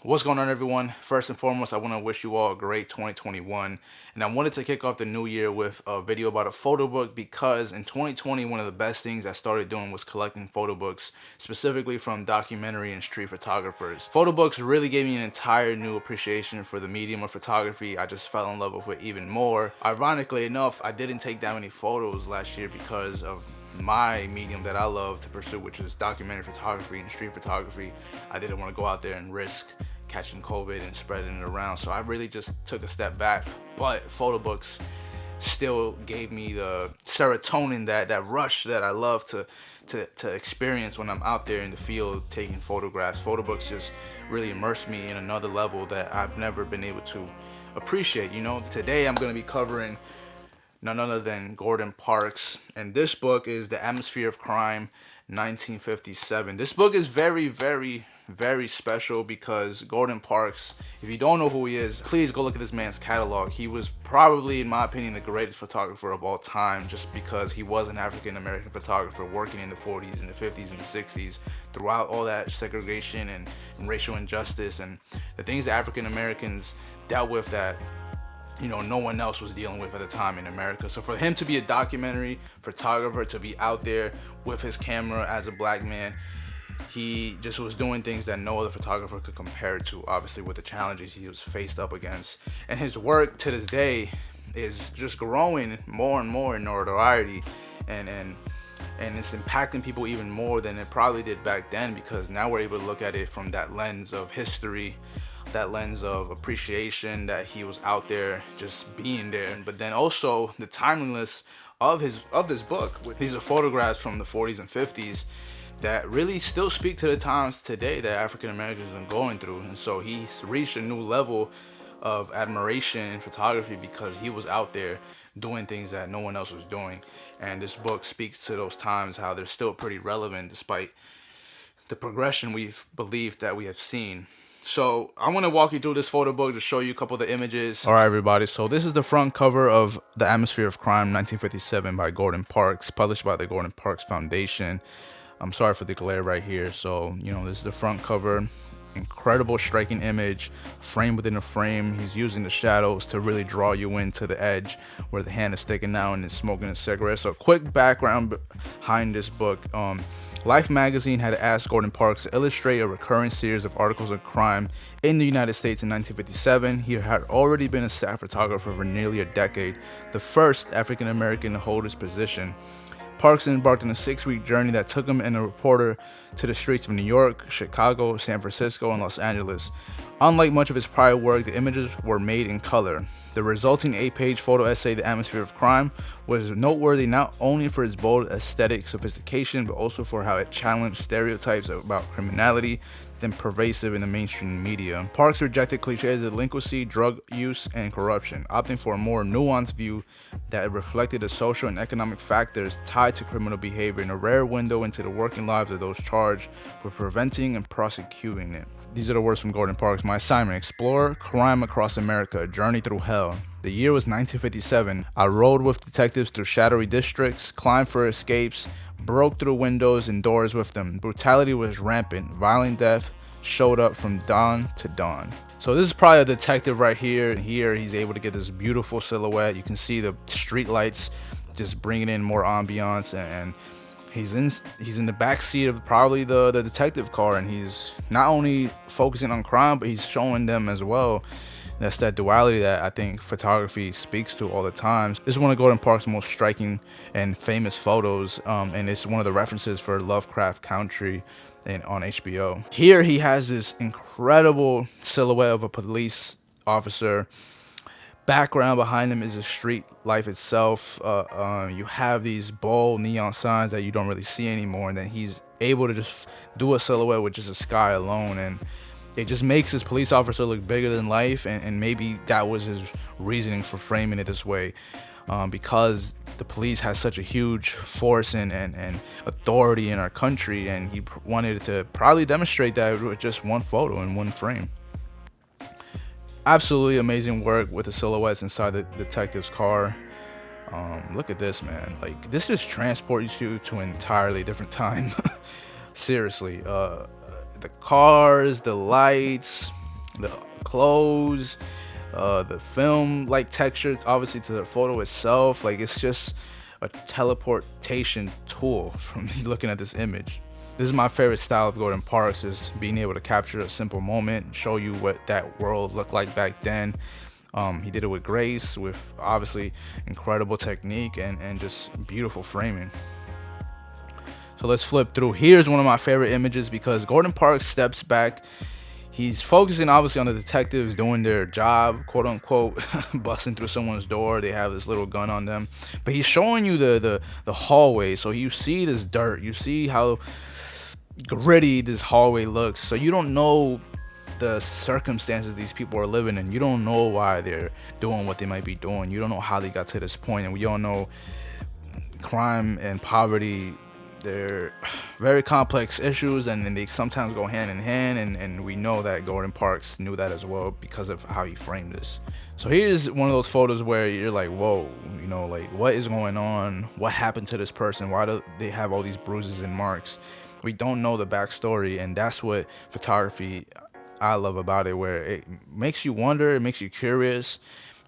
What's going on, everyone? First and foremost, I want to wish you all a great 2021. And I wanted to kick off the new year with a video about a photo book because in 2020, one of the best things I started doing was collecting photo books, specifically from documentary and street photographers. Photo books really gave me an entire new appreciation for the medium of photography. I just fell in love with it even more. Ironically enough, I didn't take that many photos last year because of my medium that I love to pursue, which is documentary photography and street photography. I didn't want to go out there and risk catching COVID and spreading it around, so I really just took a step back. But photo books still gave me the serotonin, that rush that I love to experience when I'm out there in the field taking photographs. Photo books just really immerse me in another level that I've never been able to appreciate. Today I'm going to be covering none other than Gordon Parks, and this book is The Atmosphere of Crime, 1957. This book is very, very, very special because Gordon Parks, if you don't know who he is, please go look at this man's catalog. He was probably, in my opinion, the greatest photographer of all time, just because he was an African American photographer working in the 40s and the 50s and the 60s throughout all that segregation and racial injustice and the things that African Americans dealt with that no one else was dealing with at the time in America. So for him to be a documentary photographer, to be out there with his camera as a black man, he just was doing things that no other photographer could compare to, obviously, with the challenges he was faced up against. And his work to this day is just growing more and more in notoriety, and it's impacting people even more than it probably did back then, because now we're able to look at it from that lens of history, that lens of appreciation that he was out there just being there. But then also the timeliness of this book. These are photographs from the 40s and 50s that really still speak to the times today that African Americans are going through. And so he's reached a new level of admiration in photography because he was out there doing things that no one else was doing. And this book speaks to those times, how they're still pretty relevant despite the progression we've believed that we have seen. So I want to walk you through this photo book to show you a couple of the images. All right, everybody. So this is the front cover of The Atmosphere of Crime, 1957 by Gordon Parks, published by the Gordon Parks Foundation. I'm sorry for the glare right here. So, this is the front cover. Incredible, striking image, frame within a frame. He's using the shadows to really draw you into the edge where the hand is sticking out and is smoking a cigarette. So quick background behind this book. Life magazine had asked Gordon Parks to illustrate a recurring series of articles of crime in the United States in 1957. He had already been a staff photographer for nearly a decade, the first African American to hold his position. Parks embarked on a 6-week journey that took him and a reporter to the streets of New York, Chicago, San Francisco, and Los Angeles. Unlike much of his prior work, the images were made in color. The resulting 8-page photo essay, The Atmosphere of Crime, was noteworthy not only for its bold aesthetic sophistication, but also for how it challenged stereotypes about criminality than pervasive in the mainstream media. Parks rejected cliches of delinquency, drug use, and corruption, opting for a more nuanced view that reflected the social and economic factors tied to criminal behavior in a rare window into the working lives of those charged with preventing and prosecuting it. These are the words from Gordon Parks. My assignment: explore crime across America, a journey through hell. The year was 1957. I rode with detectives through shadowy districts, climbed for escapes, broke through windows and doors with them. Brutality was rampant. Violent death showed up from dawn to dawn. So this is probably a detective right here. And here he's able to get this beautiful silhouette. You can see the street lights just bringing in more ambiance, and he's in the back seat of probably the detective car, and he's not only focusing on crime, but he's showing them as well. That's that duality that I think photography speaks to all the time. This is one of Gordon Parks' most striking and famous photos, and it's one of the references for Lovecraft Country on HBO. Here he has this incredible silhouette of a police officer. Background behind him is the street life itself. You have these bold neon signs that you don't really see anymore, and then he's able to just do a silhouette with just the sky alone, and it just makes this police officer look bigger than life. And maybe that was his reasoning for framing it this way, because the police has such a huge force and authority in our country, and he wanted to probably demonstrate that with just one photo in one frame. Absolutely amazing work with the silhouettes inside the detective's car. Look at this, man. Like, this just transports you to an entirely different time. Seriously. The cars, the lights, the clothes, the film like texture, obviously to the photo itself. Like, it's just a teleportation tool from me looking at this image. This is my favorite style of Gordon Parks, is being able to capture a simple moment and show you what that world looked like back then. He did it with grace, with obviously incredible technique and just beautiful framing. So let's flip through. Here's one of my favorite images because Gordon Parks steps back. He's focusing obviously on the detectives doing their job, quote unquote, busting through someone's door. They have this little gun on them, but he's showing you the hallway. So you see this dirt, you see how gritty this hallway looks. So you don't know the circumstances these people are living in. You don't know why they're doing what they might be doing. You don't know how they got to this point. And we all know crime and poverty, they're very complex issues, and they sometimes go hand in hand, and we know that Gordon Parks knew that as well because of how he framed this. So here's one of those photos where you're like, whoa, you know, like, what is going on? What happened to this person? Why do they have all these bruises and marks? We don't know the backstory, and that's what photography I love about it, where it makes you wonder, it makes you curious,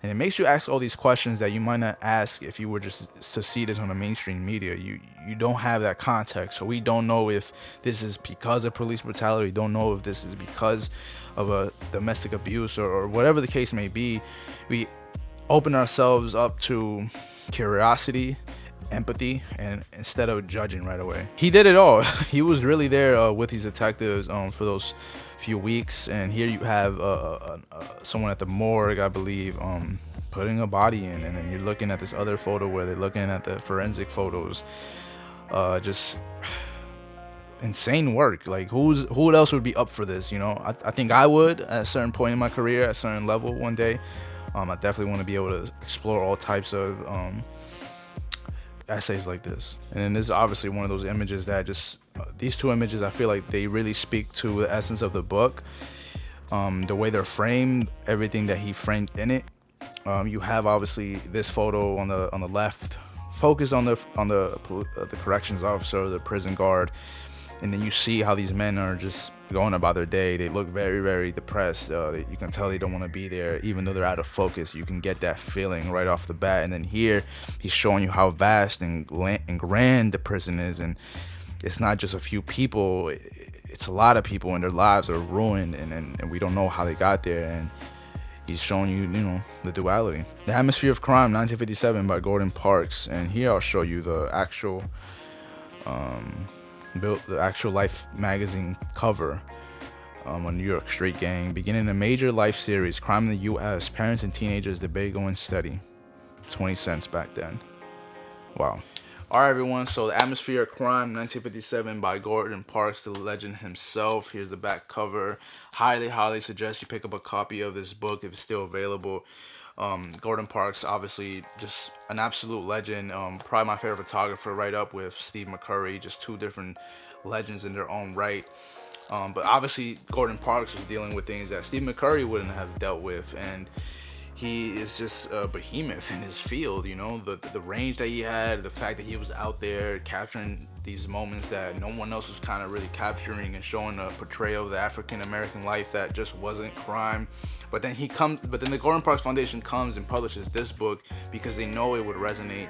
and it makes you ask all these questions that you might not ask if you were just to see this on the mainstream media. You don't have that context, so we don't know if this is because of police brutality. We don't know if this is because of a domestic abuse or whatever the case may be. We open ourselves up to curiosity, empathy, and instead of judging right away. He did it all. He was really there with these detectives for those few weeks, and here you have someone at the morgue, I believe, putting a body in, and then you're looking at this other photo where they're looking at the forensic photos. Just insane work. Like, who else would be up for this? You know, I think I would at a certain point in my career, at a certain level one day. I definitely want to be able to explore all types of essays like this. And then this is obviously one of those images that just these two images, I feel like they really speak to the essence of the book. The way they're framed, everything that he framed in it. You have obviously this photo on the left, focus on the corrections officer, the prison guard, and then you see how these men are just going about their day. They look very, very depressed. You can tell they don't want to be there, even though they're out of focus. You can get that feeling right off the bat. And then here, he's showing you how vast and grand the prison is, and it's not just a few people. It's a lot of people, and their lives are ruined, and we don't know how they got there. And he's showing you, you know, the duality. The Atmosphere of Crime, 1957, by Gordon Parks. And here I'll show you the actual Life magazine cover. A New York street gang beginning a major life series, crime in the U.S. Parents and teenagers debate going steady. 20 cents back then. Wow. All right, everyone. So, The Atmosphere of Crime, 1957, by Gordon Parks, the legend himself. Here's the back cover. Highly suggest you pick up a copy of this book if it's still available. Gordon Parks, obviously, just an absolute legend. Probably my favorite photographer, right up with Steve McCurry. Just two different legends in their own right. But obviously, Gordon Parks was dealing with things that Steve McCurry wouldn't have dealt with, and he is just a behemoth in his field. You know, the range that he had, the fact that he was out there capturing these moments that no one else was kind of really capturing, and showing a portrayal of the African American life that just wasn't crime. But then the Gordon Parks Foundation comes and publishes this book because they know it would resonate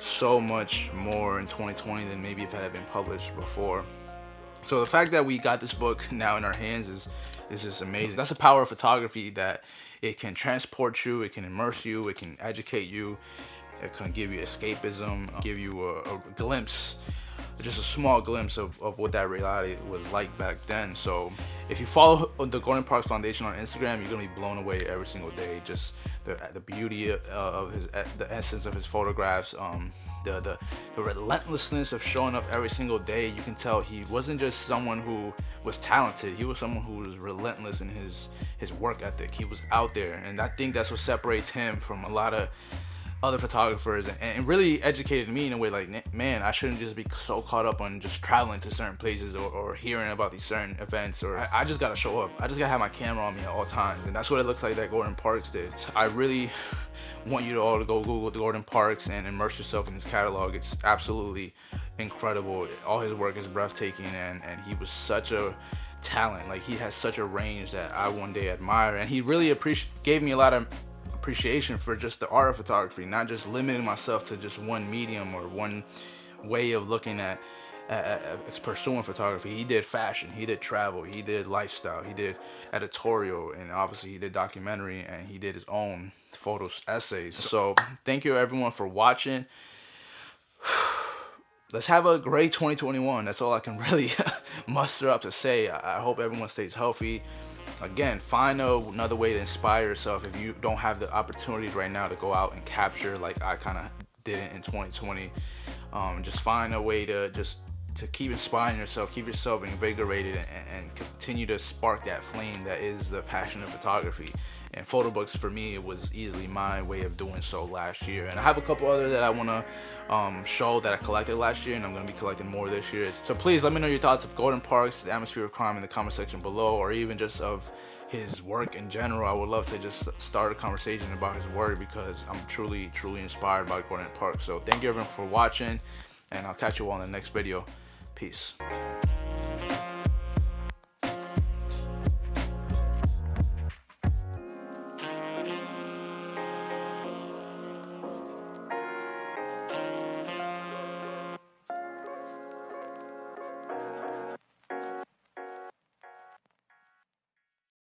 so much more in 2020 than maybe if it had been published before. So the fact that we got this book now in our hands is just amazing. That's the power of photography, that it can transport you, it can immerse you, it can educate you, it can give you escapism, give you a glimpse, just a small glimpse of what that reality was like back then. So if you follow the Gordon Parks Foundation on Instagram, you're gonna be blown away every single day. Just the beauty of his, the essence of his photographs, the relentlessness of showing up every single day. You can tell he wasn't just someone who was talented. He was someone who was relentless in his work ethic. He was out there, and I think that's what separates him from a lot of other photographers, and really educated me in a way like, man, I shouldn't just be so caught up on just traveling to certain places or hearing about these certain events, or I just gotta show up. I just gotta have my camera on me at all times, and that's what it looks like that Gordon Parks did. I really want you to all to go Google Gordon Parks and immerse yourself in his catalog. It's absolutely incredible. All his work is breathtaking, and he was such a talent. Like, he has such a range that I one day admire, and he really gave me a lot of appreciation for just the art of photography, not just limiting myself to just one medium or one way of looking at pursuing photography. He did fashion, he did travel, he did lifestyle, he did editorial, and obviously he did documentary, and he did his own photos essays. So thank you everyone for watching. Let's have a great 2021. That's all I can really muster up to say. I hope everyone stays healthy. Again, find another way to inspire yourself. If you don't have the opportunities right now to go out and capture like I kind of did in 2020, just find a way to keep inspiring yourself, keep yourself invigorated, and continue to spark that flame that is the passion of photography. And photo books, for me, it was easily my way of doing so last year. And I have a couple other that I want to show that I collected last year, and I'm going to be collecting more this year. So please let me know your thoughts of Gordon Parks, the atmosphere of crime, in the comment section below, or even just of his work in general. I would love to just start a conversation about his work, because I'm truly inspired by Gordon Parks. So thank you everyone for watching, and I'll catch you all in the next video. Peace.